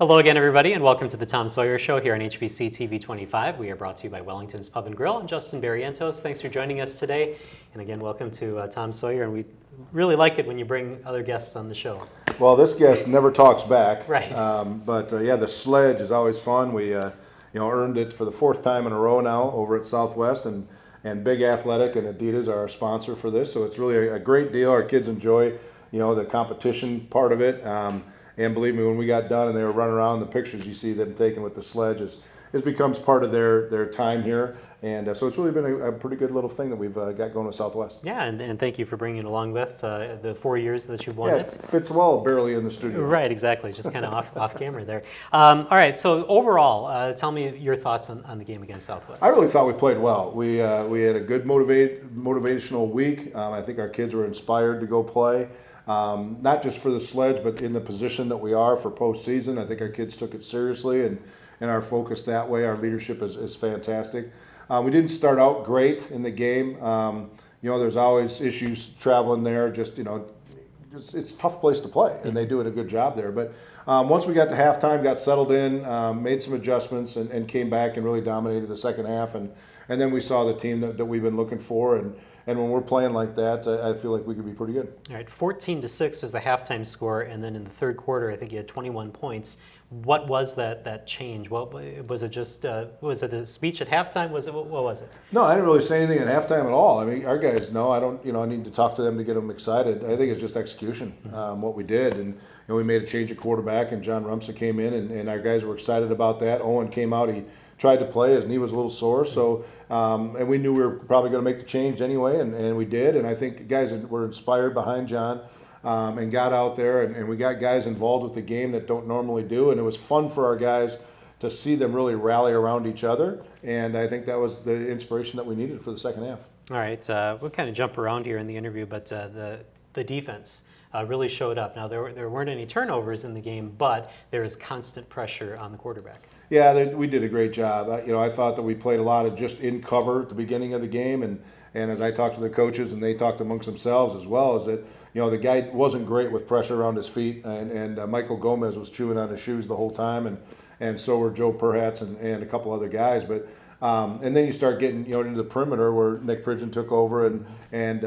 Hello again, everybody, and welcome to the Tom Sawyer Show here on HBC TV 25. We are brought to you by Wellington's Pub and Grill. I'm Justin Barrientos. Thanks for joining us today. And again, welcome to Tom Sawyer. And we really like it when you bring other guests on the show. Well, this guest never talks back. Right. But the sledge is always fun. We earned it for the fourth time in a row now over at Southwest, and Big Athletic and Adidas are our sponsor for this. So it's really a great deal. Our kids enjoy the competition part of it. And believe me, when we got done and they were running around, the pictures you see them taking with the sledge it becomes part of their time here. And so it's really been a pretty good little thing that we've got going with Southwest. Yeah, and thank you for bringing it along with the 4 years that you've won Yeah, it. it fits well barely in the studio. Right, exactly. Just kind of off camera there. All right, so overall, tell me your thoughts on the game against Southwest. I really thought we played well. We had a good motivational week. I think our kids were inspired to go play. Not just for the sledge, but in the position that we are for postseason. I think our kids took it seriously and our focus that way. Our leadership is fantastic. We didn't start out great in the game. There's always issues traveling there. It's a tough place to play, and they do a good job there. But once we got to halftime, got settled in, made some adjustments, and came back and really dominated the second half. And then we saw the team that we've been looking for. And when we're playing like that, I feel like we could be pretty good. All right, 14-6 was the halftime score, and then in the third quarter, I think you had 21 points. What was that change? What was it? Just was it a speech at halftime? What was it? No, I didn't really say anything at halftime at all. I mean, our guys know. I don't. I need to talk to them to get them excited. I think it's just execution, what we did, and we made a change at quarterback, and John Rumsa came in, and our guys were excited about that. Owen came out. He tried to play. His knee was a little sore, so and we knew we were probably going to make the change anyway, and we did. And I think guys were inspired behind John. And got out there, and we got guys involved with the game that don't normally do, and it was fun for our guys to see them really rally around each other, and I think that was the inspiration that we needed for the second half. All right, we'll kind of jump around here in the interview, but the defense really showed up. Now, there weren't any turnovers in the game, but there was constant pressure on the quarterback. Yeah, we did a great job. I thought that we played a lot of just in cover at the beginning of the game, and as I talked to the coaches and they talked amongst themselves as well, is that the guy wasn't great with pressure around his feet, and Michael Gomez was chewing on his shoes the whole time, and so were Joe Perhatz and a couple other guys. But and then you start getting into the perimeter where Nick Pridgeon took over, and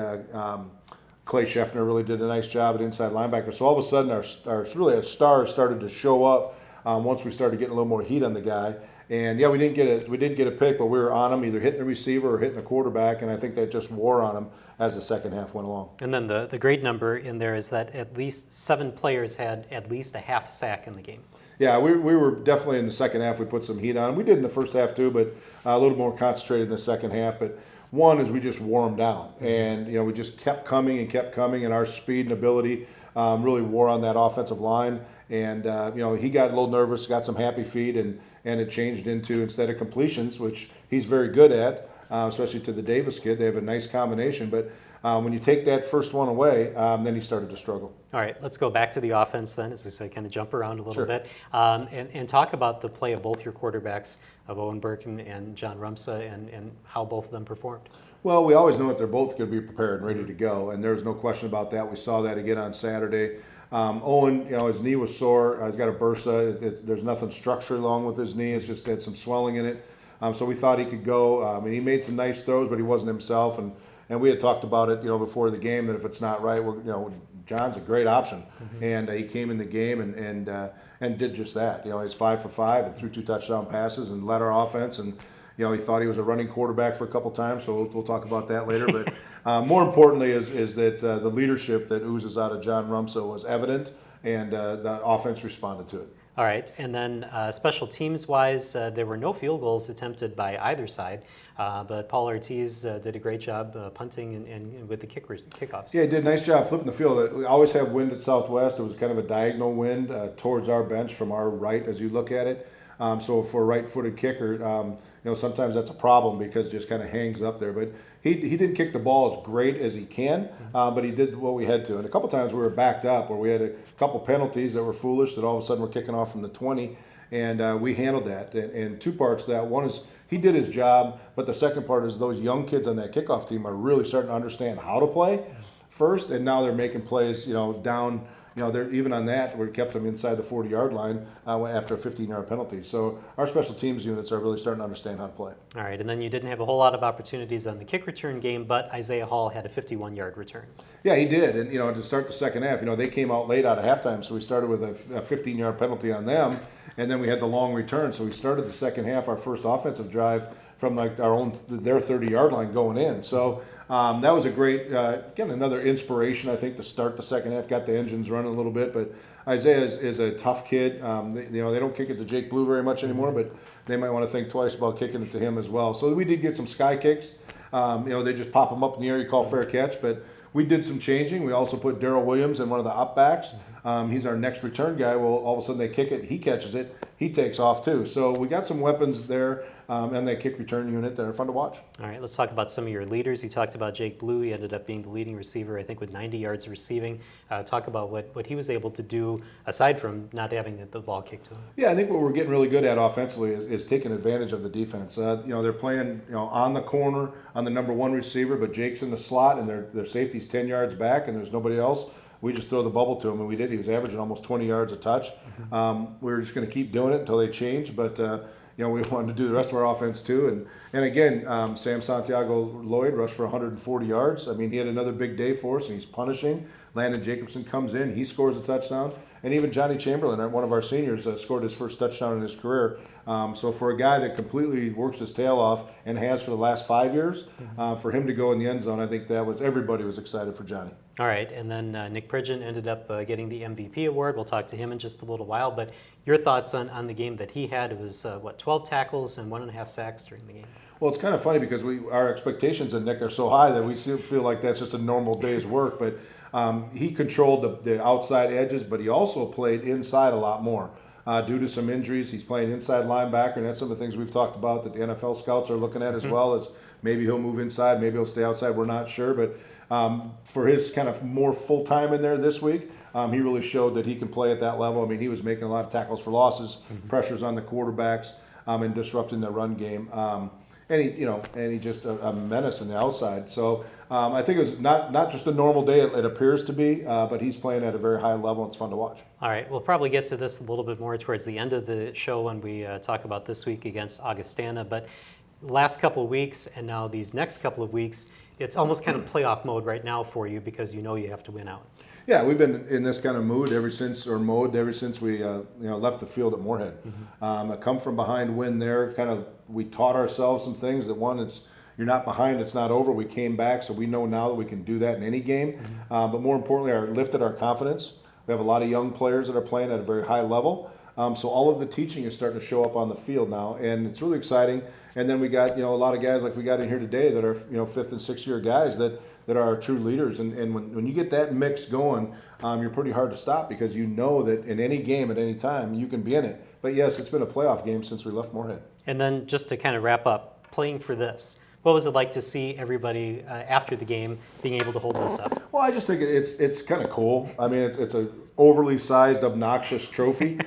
Clay Scheffner really did a nice job at inside linebacker. So all of a sudden our stars started to show up once we started getting a little more heat on the guy. And yeah, we didn't get a pick, but we were on him, either hitting the receiver or hitting the quarterback, and I think that just wore on him as the second half went along. And then the great number in there is that at least 7 players had at least a half sack in the game. Yeah, we were definitely in the second half. We put some heat on. We did in the first half too, but a little more concentrated in the second half. But one is we just wore them down, and we just kept coming, and our speed and ability really wore on that offensive line. And he got a little nervous, got some happy feet, and it changed into, instead of completions, which he's very good at, especially to the Davis kid. They have a nice combination, but when you take that first one away, then he started to struggle. All right, let's go back to the offense then, as we say, kind of jump around a little Sure. bit, and talk about the play of both your quarterbacks, of Owen Burke and John Rumsa, and how both of them performed. Well, we always know that they're both going to be prepared and ready to go, and there's no question about that. We saw that again on Saturday. Owen, his knee was sore. He's got a bursa. There's nothing structurally wrong with his knee. It's just had some swelling in it. So we thought he could go. He made some nice throws, but he wasn't himself. And we had talked about it, before the game, that if it's not right, John's a great option. Mm-hmm. And he came in the game and did just that. He's 5 for 5 and threw 2 touchdown passes and led our offense. And he thought he was a running quarterback for a couple times, so we'll talk about that later. But more importantly is that the leadership that oozes out of John Rumsa was evident, and the offense responded to it. All right, and then special teams-wise, there were no field goals attempted by either side, but Paul Ortiz did a great job punting and with the kickoffs. Yeah, he did a nice job flipping the field. We always have wind at Southwest. It was kind of a diagonal wind towards our bench from our right as you look at it. So for a right-footed kicker, sometimes that's a problem because it just kind of hangs up there. But he didn't kick the ball as great as he can, but he did what we had to. And a couple times we were backed up, where we had a couple penalties that were foolish, that all of a sudden we're kicking off from the 20, and we handled that. And 2 parts to that. One is he did his job, but the second part is those young kids on that kickoff team are really starting to understand how to play first, and now they're making plays, down they're even on that, we kept them inside the 40-yard line after a 15-yard penalty. So our special teams units are really starting to understand how to play. All right, and then you didn't have a whole lot of opportunities on the kick return game, but Isaiah Hall had a 51-yard return. Yeah, he did. And, to start the second half, they came out late out of halftime, so we started with a 15-yard penalty on them, and then we had the long return. So we started the second half, our first offensive drive, from like their 30-yard line going in. So that was a great, again, another inspiration, I think, to start the second half, got the engines running a little bit. But Isaiah is a tough kid. They don't kick it to Jake Blue very much anymore, but they might want to think twice about kicking it to him as well. So we did get some sky kicks. They just pop them up in the air, you call fair catch, but we did some changing. We also put Darrell Williams in one of the up backs. He's our next return guy. Well, all of a sudden they kick it, he catches it, he takes off too. So we got some weapons there and that kick return unit that are fun to watch. All right, let's talk about some of your leaders. You talked about Jake Blue. He ended up being the leading receiver, I think, with 90 yards receiving. Talk about what he was able to do aside from not having the ball kicked to him. Yeah, I think what we're getting really good at offensively is taking advantage of the defense. They're playing on the corner on the number one receiver, but Jake's in the slot and their safety's 10 yards back and there's nobody else. We just throw the bubble to him, and we did. He was averaging almost 20 yards a touch. We were just going to keep doing it until they changed, but we wanted to do the rest of our offense too. And again, Sam Santiago Lloyd rushed for 140 yards. I mean, he had another big day for us, and he's punishing. Landon Jacobson comes in, he scores a touchdown, and even Johnny Chamberlain, one of our seniors, scored his first touchdown in his career. So for a guy that completely works his tail off and has for the last 5 years, for him to go in the end zone, I think everybody was excited for Johnny. All right, and then Nick Pridgeon ended up getting the MVP award. We'll talk to him in just a little while, but your thoughts on the game that he had. It was, 12 tackles and 1.5 sacks during the game. Well, it's kind of funny because our expectations of Nick are so high that we feel like that's just a normal day's work, but he controlled the outside edges, but he also played inside a lot more. Due to some injuries, he's playing inside linebacker, and that's some of the things we've talked about that the NFL scouts are looking at as well, as maybe he'll move inside, maybe he'll stay outside, we're not sure, but for his kind of more full-time in there this week, he really showed that he can play at that level. I mean, he was making a lot of tackles for losses, pressures on the quarterbacks, and disrupting the run game. And he just a menace on the outside. So I think it was not just a normal day. It appears to be, but he's playing at a very high level. It's fun to watch. All right, we'll probably get to this a little bit more towards the end of the show when we talk about this week against Augustana. But last couple of weeks and now these next couple of weeks, it's almost kind of playoff mode right now for you because you have to win out. Yeah, we've been in this kind of mood ever since we left the field at Moorhead. A come from behind win there. We taught ourselves some things. That one, you're not behind, it's not over. We came back, so we know now that we can do that in any game. But more importantly, lifted our confidence. We have a lot of young players that are playing at a very high level. So all of the teaching is starting to show up on the field now, and it's really exciting. And then we got a lot of guys like we got in here today that are fifth and sixth year guys that are our true leaders. And when you get that mix going, you're pretty hard to stop because you know that in any game at any time you can be in it. But yes, it's been a playoff game since we left Moorhead. And then just to kind of wrap up, playing for this. What was it like to see everybody after the game being able to hold this up? Well, I just think it's kind of cool. I mean, it's a overly sized, obnoxious trophy,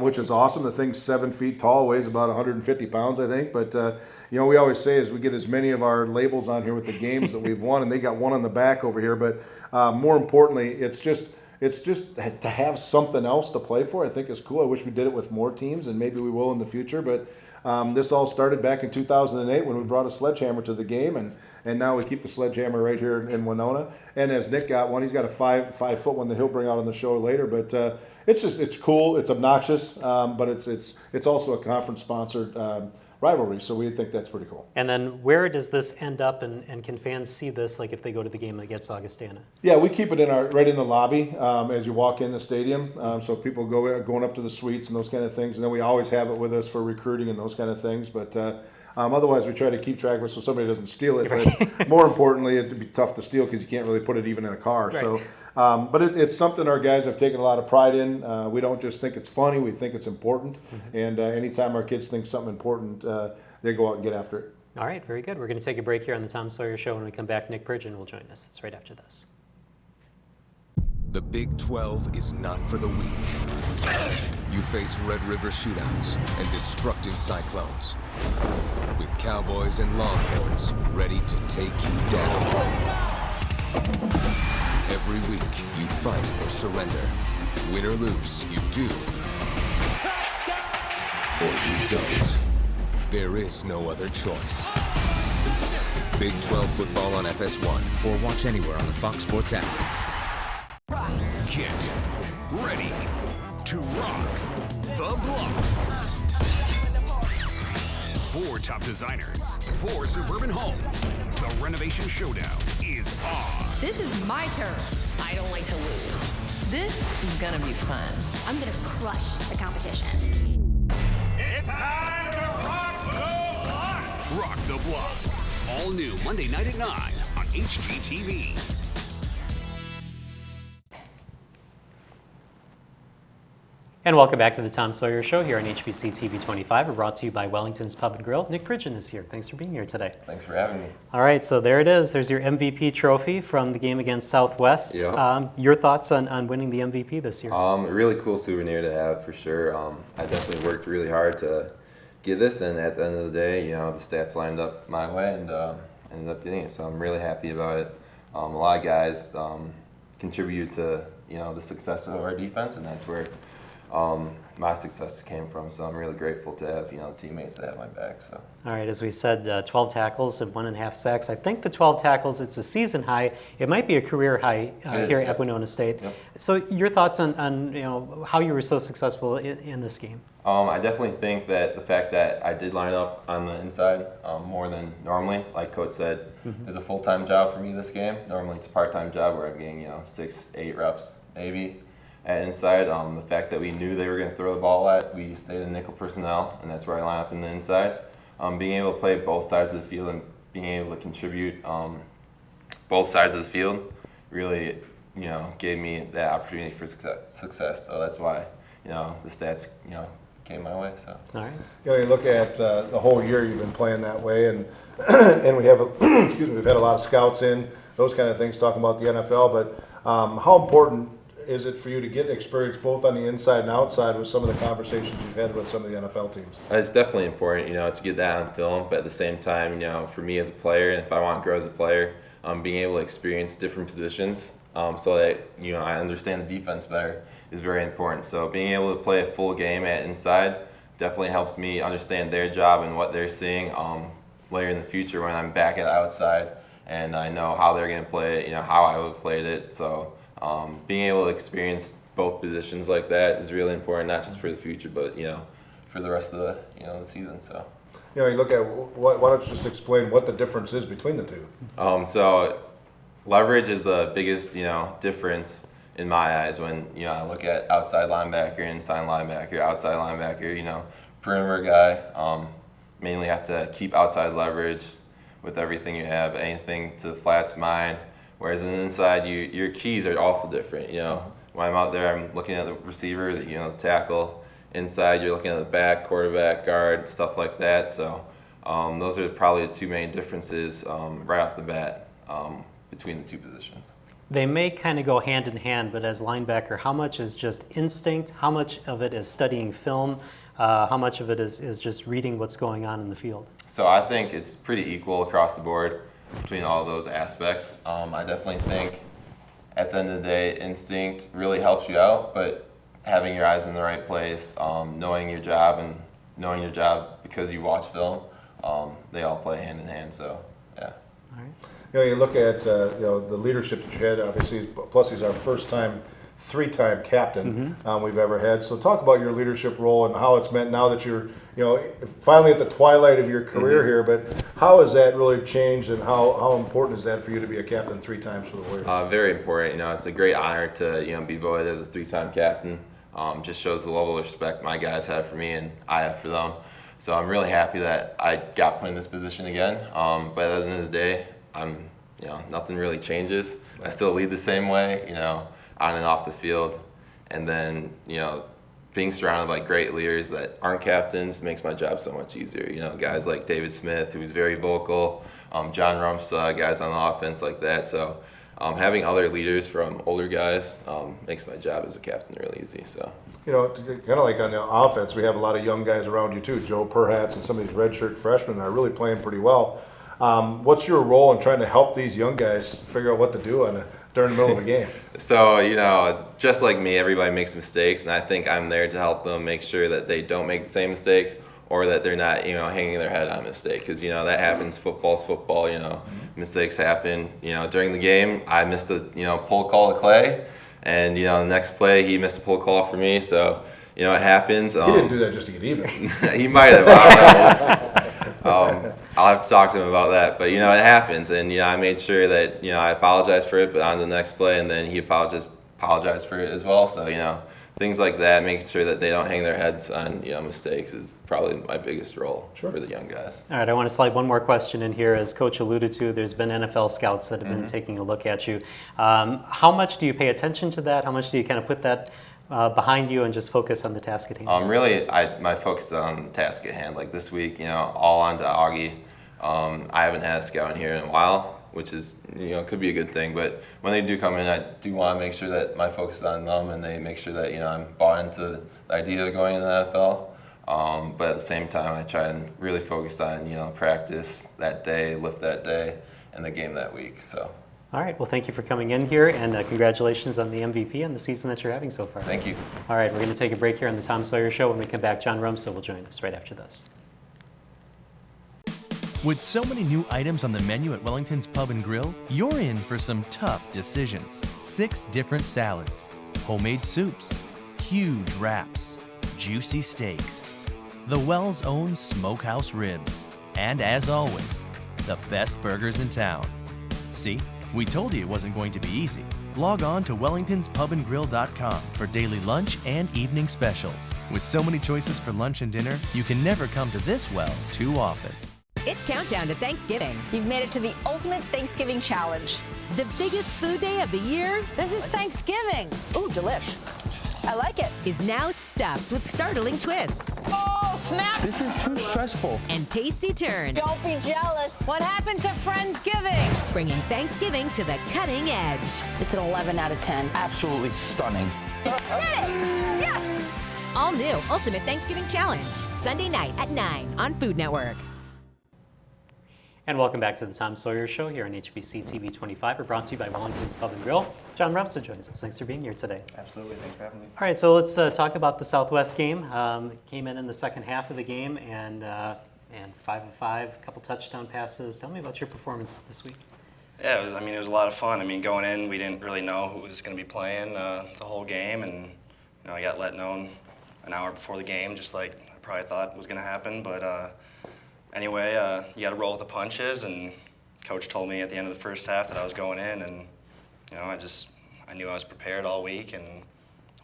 which is awesome. The thing's 7 feet tall, weighs about 150 pounds, I think. But we always say is we get as many of our labels on here with the games that we've won, and they got one on the back over here. But more importantly, it's just to have something else to play for. I think is cool. I wish we did it with more teams, and maybe we will in the future. But this all started back in 2008 when we brought a sledgehammer to the game, and now we keep the sledgehammer right here in Winona. And as Nick got one, he's got a 5-foot one that he'll bring out on the show later. But it's cool, it's obnoxious, but it's also a conference sponsored rivalry, so we think that's pretty cool. And then where does this end up, and can fans see this, like if they go to the game against Augustana? Yeah, we keep it right in the lobby as you walk in the stadium, so people going up to the suites and those kind of things, and then we always have it with us for recruiting and those kind of things, but otherwise we try to keep track of it so somebody doesn't steal it, but more importantly, it'd be tough to steal because you can't really put it even in a car. Right. So. But it's something our guys have taken a lot of pride in. We don't just think it's funny, we think it's important. And anytime our kids think something important, they go out and get after it. All right, very good. We're going to take a break here on the Tom Sawyer Show. When we come back, Nick Pridgeon will join us. It's right after this. The Big 12 is not for the weak. You face Red River shootouts and destructive cyclones, with Cowboys and Longhorns ready to take you down. Every week, you fight or surrender. Win or lose, you do. Or you don't. There is no other choice. Big 12 football on FS1. Or watch anywhere on the Fox Sports app. Get ready to rock the block. 4 top designers, 4 suburban homes. The renovation showdown is on. This is my turn. I don't like to lose. This is gonna be fun. I'm gonna crush the competition. It's time to rock the block. Rock the block. All new Monday night at 9 on HGTV. And welcome back to the Tom Sawyer Show here on HBC TV 25. We're brought to you by Wellington's Pub and Grill. Nick Pridgeon is here. Thanks for being here today. Thanks for having me. All right, so there it is. There's your MVP trophy from the game against Southwest. Yeah. Your thoughts on winning the MVP this year? A really cool souvenir to have for sure. I definitely worked really hard to get this, and at the end of the day, the stats lined up my way and ended up getting it. So I'm really happy about it. A lot of guys contributed to the success of our defense, and that's where my success came from. So I'm really grateful to have teammates that have my back. So. All right, as we said, 12 tackles and 1.5 sacks. I think the 12 tackles, it's a season high. It might be a career high here at Winona State. Yep. So your thoughts on how you were so successful in this game? I definitely think that the fact that I did line up on the inside more than normally, like Coach said, is a full-time job for me this game. Normally it's a part-time job where I'm getting 6-8 reps maybe at inside. The fact that we knew they were going to throw the ball at, we stayed in nickel personnel, and that's where I line up in the inside. Being able to play both sides of the field and being able to contribute both sides of the field really gave me that opportunity for success. So that's why the stats came my way. So. All right. You look at the whole year you've been playing that way, and and we have we've had a lot of scouts in, those kind of things, talking about the NFL. But how important is it for you to get experience both on the inside and outside with some of the conversations you've had with some of the NFL teams? It's definitely important, to get that on film. But at the same time, for me as a player, and if I want to grow as a player, being able to experience different positions so that I understand the defense better is very important. So being able to play a full game at inside definitely helps me understand their job and what they're seeing later in the future when I'm back at outside, and I know how they're going to play it, how I would have played it. So being able to experience both positions like that is really important, not just for the future, but for the rest of the the season. So. You look at why don't you just explain what the difference is between the two? So leverage is the biggest difference in my eyes when I look at outside linebacker, inside linebacker, outside linebacker. Perimeter guy, mainly have to keep outside leverage with everything you have, anything to the flats, mine. Whereas in the inside, your keys are also different. When I'm out there, I'm looking at the receiver, the tackle. Inside, you're looking at the back, quarterback, guard, stuff like that. So those are probably the two main differences right off the bat between the two positions. They may kind of go hand in hand, but as linebacker, how much is just instinct? How much of it is studying film? How much of it is just reading what's going on in the field? So I think it's pretty equal across the board between all those aspects. I definitely think at the end of the day, instinct really helps you out, but having your eyes in the right place, knowing your job because you watch film, they all play hand in hand. So yeah. All right. You look at the leadership that you had. Obviously, plus he's our first-time, 3-time captain we've ever had. So talk about your leadership role and how it's meant now that you're finally at the twilight of your career here. But how has that really changed, and how important is that for you to be a captain 3 times for the Warriors? Very important. It's a great honor to be voted as a 3-time captain. Just shows the level of respect my guys have for me and I have for them. So I'm really happy that I got put in this position again. But at the end of the day, nothing really changes. I still lead the same way, on and off the field. And then, being surrounded by great leaders that aren't captains makes my job so much easier. Guys like David Smith, who's very vocal, John Rumsa, guys on the offense like that. So having other leaders from older guys makes my job as a captain really easy. So. Kind of like on the offense, we have a lot of young guys around you too. Joe Perhats and some of these redshirt freshmen are really playing pretty well. What's your role in trying to help these young guys figure out what to do on during the middle of a game. So, just like me, everybody makes mistakes, and I think I'm there to help them make sure that they don't make the same mistake or that they're not, hanging their head on a mistake. Because, that happens. Football's football, mistakes happen. During the game, I missed a, pull call to Clay, and, the next play, he missed a pull call for me. So, it happens. He didn't do that just to get even. He might have. I don't know. I'll have to talk to him about that. But, it happens. And, I made sure that, I apologized for it, but on the next play, and then he apologized for it as well. So, things like that, making sure that they don't hang their heads on, mistakes is probably my biggest role for the young guys. All right, I want to slide one more question in here. As Coach alluded to, there's been NFL scouts that have been taking a look at you. How much do you pay attention to that? How much do you kind of put that behind you and just focus on the task at hand? Really, my focus is on the task at hand. Like this week, all on to Augie. I haven't had a scout in here in a while, which is, could be a good thing. But when they do come in, I do want to make sure that my focus is on them and they make sure that, I'm bought into the idea of going into the NFL. But at the same time, I try and really focus on, practice that day, lift that day, and the game that week. So. All right, well, thank you for coming in here, and congratulations on the MVP and the season that you're having so far. Thank you. All right, we're going to take a break here on the Tom Sawyer Show. When we come back, John Rumsey will join us right after this. With so many new items on the menu at Wellington's Pub and Grill, you're in for some tough decisions. 6 different salads, homemade soups, huge wraps, juicy steaks, the Wells' own smokehouse ribs, and as always, the best burgers in town. See? We told you it wasn't going to be easy. Log on to wellingtonspubandgrill.com for daily lunch and evening specials. With so many choices for lunch and dinner, you can never come to this well too often. It's countdown to Thanksgiving. You've made it to the ultimate Thanksgiving challenge. The biggest food day of the year. This is Thanksgiving. Ooh, delish. I like it. Is now stuffed with startling twists. Oh, snap! This is too stressful. And tasty turns. Don't be jealous. What happened to Friendsgiving? Bringing Thanksgiving to the cutting edge. It's an 11 out of 10. Absolutely stunning. Did it! Yes! All new Ultimate Thanksgiving Challenge. Sunday night at 9 on Food Network. And welcome back to the Tom Sawyer Show here on HBC TV 25. We're brought to you by Wellington's Pub and Grill. John Rumsey joins us. Thanks for being here today. Absolutely. Thanks for having me. All right, so let's talk about the Southwest game. Came in the second half of the game and 5 of 5, a couple touchdown passes. Tell me about your performance this week. Yeah, it was a lot of fun. Going in, we didn't really know who was going to be playing the whole game, and I got let known an hour before the game, just like I probably thought was going to happen. But anyway, you got to roll with the punches, and Coach told me at the end of the first half that I was going in, and I knew I was prepared all week, and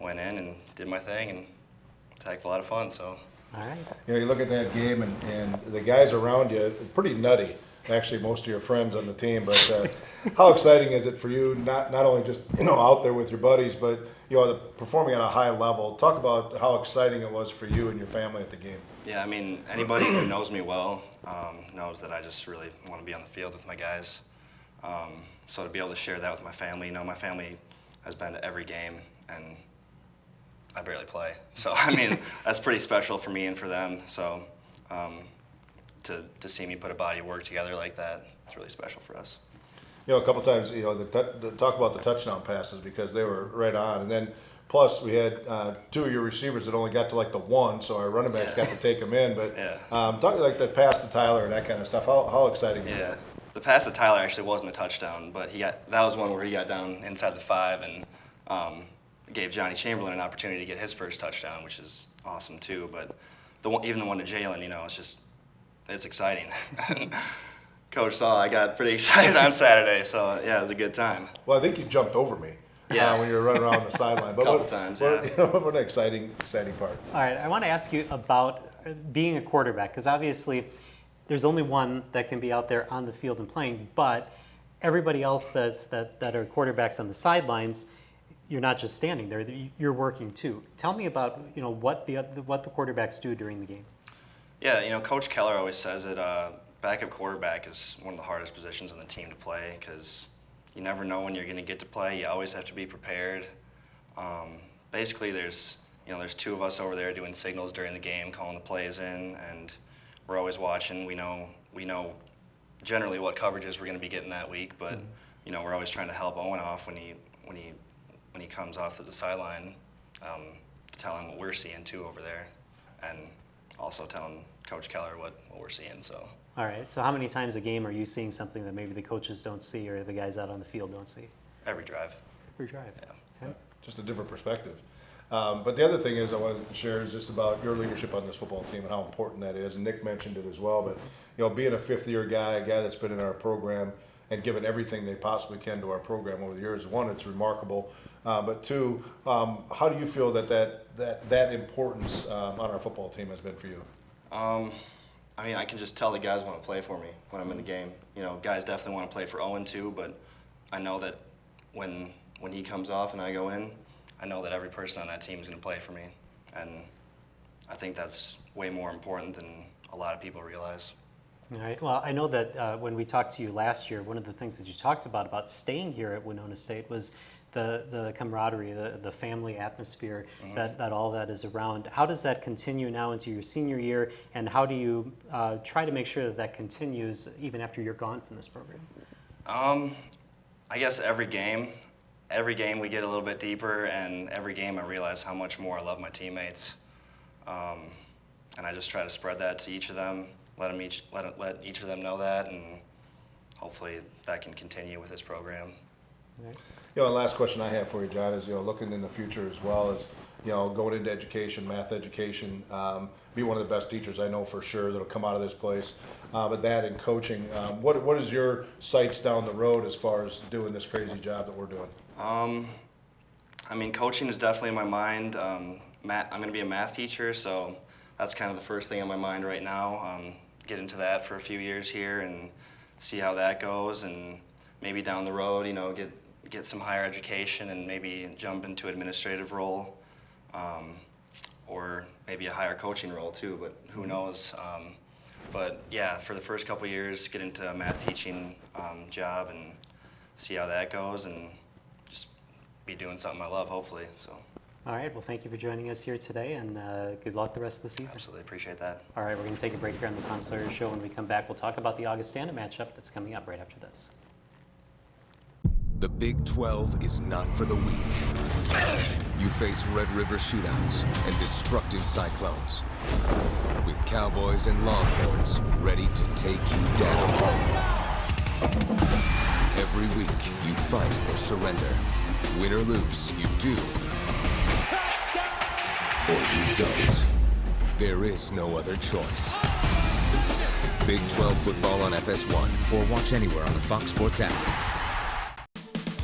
went in and did my thing, and it was a lot of fun. So. All right. You look at that game, and the guys around you, pretty nutty. Actually, most of your friends on the team, but how exciting is it for you, not only just out there with your buddies, but performing at a high level? Talk about how exciting it was for you and your family at the game. Yeah, anybody who knows me well knows that I just really want to be on the field with my guys. So to be able to share that with my family, my family has been to every game, and I barely play. So that's pretty special for me and for them. So. To see me put a body of work together like that, it's really special for us. A couple times, talk about the touchdown passes because they were right on, and then plus we had 2 of your receivers that only got to the 1, so our running backs got to take them in. But talk the pass to Tyler and that kind of stuff. How exciting was that? The pass to Tyler actually wasn't a touchdown, but that was one where he got down inside the 5 and gave Johnny Chamberlain an opportunity to get his first touchdown, which is awesome too. But even the one to Jalen, it's exciting. Coach saw I got pretty excited on Saturday, so yeah, it was a good time. Well, I think you jumped over me when you were running around the sideline. But a couple times, yeah. What an exciting part. All right, I want to ask you about being a quarterback, because obviously there's only one that can be out there on the field and playing, but everybody else that are quarterbacks on the sidelines, you're not just standing there, you're working too. Tell me about what the quarterbacks do during the game. Yeah, Coach Keller always says that backup quarterback is one of the hardest positions on the team to play because you never know when you're going to get to play. You always have to be prepared. Basically, there's 2 of us over there doing signals during the game, calling the plays in, and we're always watching. We know generally what coverages we're going to be getting that week, but we're always trying to help Owen off when he comes off to the sideline, to tell him what we're seeing too over there, and also telling Coach Keller what we're seeing. So. All right. So how many times a game are you seeing something that maybe the coaches don't see or the guys out on the field don't see? Every drive. Every drive. Yeah. Okay. Just a different perspective. But the other thing is I wanted to share is just about your leadership on this football team and how important that is. And Nick mentioned it as well. But being a fifth-year guy, a guy that's been in our program and given everything they possibly can to our program over the years, one, it's remarkable. But two, how do you feel that importance on our football team has been for you? I mean, I can just tell the guys want to play for me when I'm in the game. Guys definitely want to play for Owen too, but I know that when he comes off and I go in, I know that every person on that team is going to play for me. And I think that's way more important than a lot of people realize. All right. Well, I know that when we talked to you last year, one of the things that you talked about staying here at Winona State was the camaraderie, the family atmosphere, that all that is around. How does that continue now into your senior year, and how do you try to make sure that continues even after you're gone from this program? I guess every game we get a little bit deeper, and every game I realize how much more I love my teammates. And I just try to spread that to each of them, let each of them know that, and hopefully that can continue with this program. Right. The last question I have for you, John, is looking in the future as well as going into education, math education, be one of the best teachers I know for sure that'll come out of this place. But that and coaching, what is your sights down the road as far as doing this crazy job that we're doing? I mean, coaching is definitely in my mind. I'm going to be a math teacher, so that's kind of the first thing on my mind right now. Get into that for a few years here and see how that goes, and maybe down the road, get some higher education and maybe jump into administrative role, or maybe a higher coaching role too, but who knows. But yeah, for the first couple of years, get into a math teaching job and see how that goes, and just be doing something I love, hopefully. So. All right. Well, thank you for joining us here today, and good luck the rest of the season. Absolutely, appreciate that. All right, we're going to take a break here on the Tom Sawyer Show. When we come back, we'll talk about the Augustana matchup that's coming up right after this. The Big 12 is not for the weak. You face Red River shootouts and destructive cyclones, with Cowboys and Longhorns ready to take you down. Every week, you fight or surrender. Win or lose, you do. Or you don't. There is no other choice. Big 12 football on FS1 or watch anywhere on the Fox Sports app.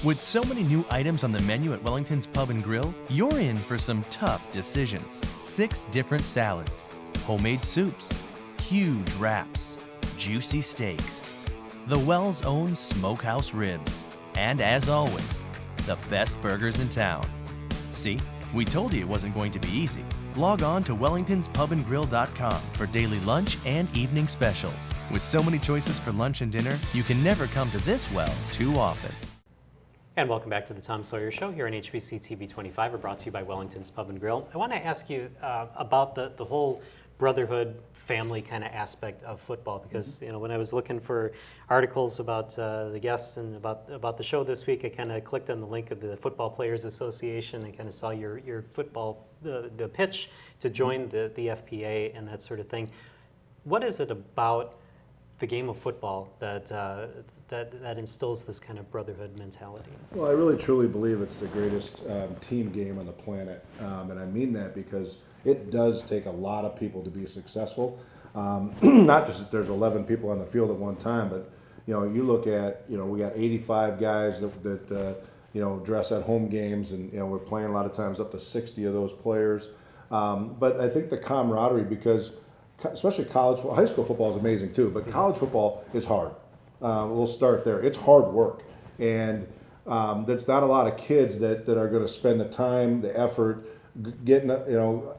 With so many new items on the menu at Wellington's Pub and Grill, you're in for some tough decisions. 6 different salads, homemade soups, huge wraps, juicy steaks, the Wells' own smokehouse ribs, and as always, the best burgers in town. See, we told you it wasn't going to be easy. Log on to wellingtonspubandgrill.com for daily lunch and evening specials. With so many choices for lunch and dinner, you can never come to this well too often. And welcome back to the Tom Sawyer Show here on HBC TV 25. We're brought to you by Wellington's Pub and Grill. I want to ask you about the whole brotherhood family kind of aspect of football, because when I was looking for articles about the guests and about the show this week, I kind of clicked on the link of the Football Players Association and kind of saw your football the pitch to join the FPA and that sort of thing. What is it about the game of football that instills this kind of brotherhood mentality? Well, I really truly believe it's the greatest team game on the planet, and I mean that because it does take a lot of people to be successful. Not just that there's 11 people on the field at one time, but you look at we got 85 guys that dress at home games, and we're playing a lot of times up to 60 of those players. But I think the camaraderie, because especially high school football is amazing too, but college football is hard. We'll start there. It's hard work, and there's not a lot of kids that are going to spend the time, the effort, getting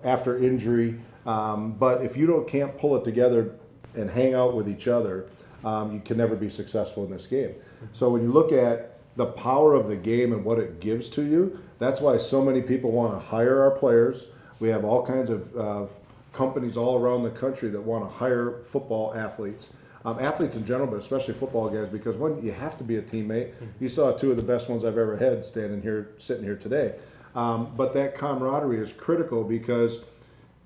after injury. But if you can't pull it together and hang out with each other, you can never be successful in this game. So when you look at the power of the game and what it gives to you, that's why so many people want to hire our players. We have all kinds of companies all around the country that want to hire football athletes. athletes in general, but especially football guys, because one, you have to be a teammate. You saw two of the best ones I've ever had sitting here today. But that camaraderie is critical because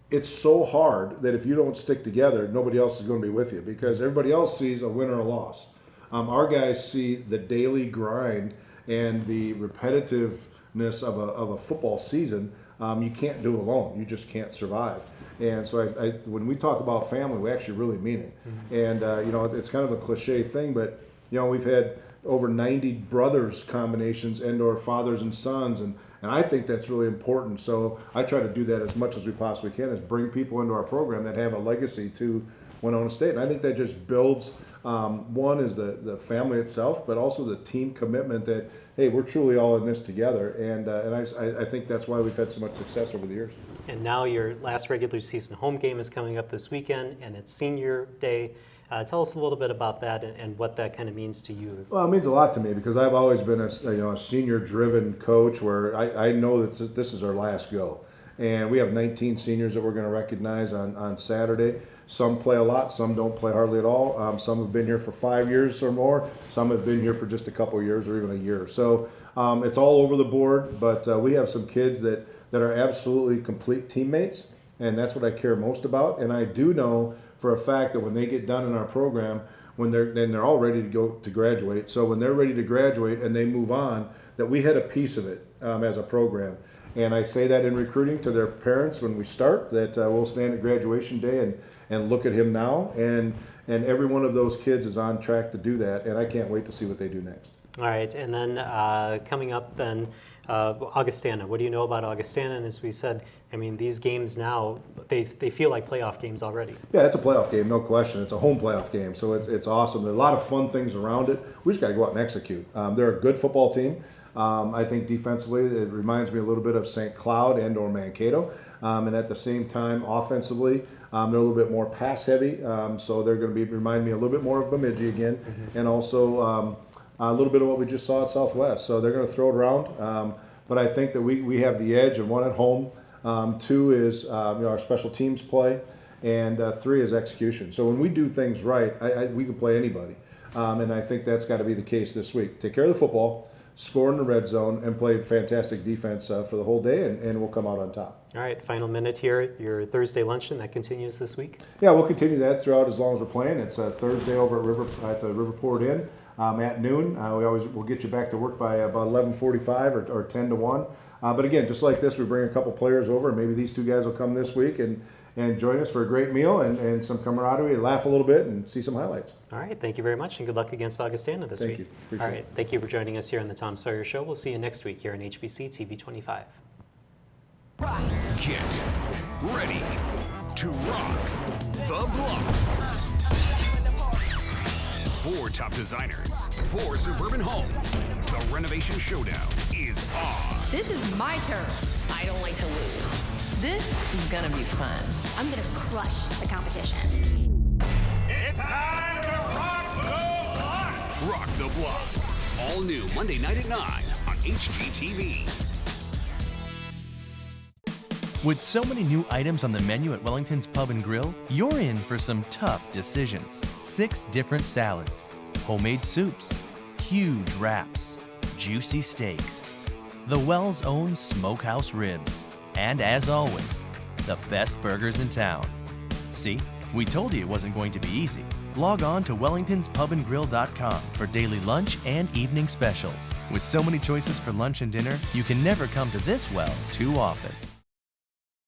it's so hard that if you don't stick together, nobody else is going to be with you because everybody else sees a win or a loss. Our guys see the daily grind and the repetitiveness of a football season. You can't do it alone. You just can't survive. And so when we talk about family, we actually really mean it. And, it's kind of a cliche thing, but, we've had over 90 brothers combinations and or fathers and sons. And I think that's really important. So I try to do that as much as we possibly can, is bring people into our program that have a legacy to Winona State. And I think that just builds, one is the family itself, but also the team commitment that, hey, we're truly all in this together. And I think that's why we've had so much success over the years. And now your last regular season home game is coming up this weekend, and it's senior day. Tell us a little bit about that and what that kind of means to you. Well, it means a lot to me because I've always been a senior-driven coach where I know that this is our last go. And we have 19 seniors that we're going to recognize on Saturday. Some play a lot, some don't play hardly at all. Some have been here for 5 years or more. Some have been here for just a couple of years or even a year. So it's all over the board, but we have some kids that are absolutely complete teammates, and that's what I care most about. And I do know for a fact that when they get done in our program, they're all ready to go to graduate. So when they're ready to graduate and they move on, that we had a piece of it as a program. And I say that in recruiting to their parents when we start, that we'll stand at graduation day and look at him now. And every one of those kids is on track to do that, and I can't wait to see what they do next. All right, and then coming up then, Augustana. What do you know about Augustana? And as we said, I mean, these games now, they feel like playoff games already. Yeah, it's a playoff game, no question. It's a home playoff game, so it's awesome. There are a lot of fun things around it. We just got to go out and execute. They're a good football team. I think defensively, it reminds me a little bit of St. Cloud and or Mankato. And at the same time, offensively, they're a little bit more pass heavy. So they're going to remind me a little bit more of Bemidji again. And also a little bit of what we just saw at Southwest. So they're going to throw it around. But I think that we have the edge, and one at home. Two is our special teams play, and three is execution. So when we do things right, we can play anybody. And I think that's got to be the case this week. Take care of the football, score in the red zone, and play fantastic defense for the whole day, and we'll come out on top. All right, final minute here. Your Thursday luncheon, that continues this week? Yeah, we'll continue that throughout as long as we're playing. It's Thursday over at the Riverport Inn at noon. We'll get you back to work by about 11:45 or 10 to 1. But again, just like this, we bring a couple players over, and maybe these two guys will come this week and join us for a great meal and some camaraderie, laugh a little bit, and see some highlights. All right, thank you very much, and good luck against Augustana this week. Thank you. Appreciate All right, thank you for joining us here on the Tom Sawyer Show. We'll see you next week here on HBC TV 25. Get ready to rock the block. 4 top designers, 4 suburban homes. The renovation showdown is on. This is my turn. I don't like to lose. This is gonna be fun. I'm gonna crush the competition. It's time to rock the block. Rock the block. All new Monday night at 9 on HGTV. With so many new items on the menu at Wellington's Pub and Grill, you're in for some tough decisions. 6 different salads, homemade soups, huge wraps, juicy steaks, the Wells' own smokehouse ribs, and as always, the best burgers in town. See, we told you it wasn't going to be easy. Log on to wellingtonspubandgrill.com for daily lunch and evening specials. With so many choices for lunch and dinner, you can never come to this well too often.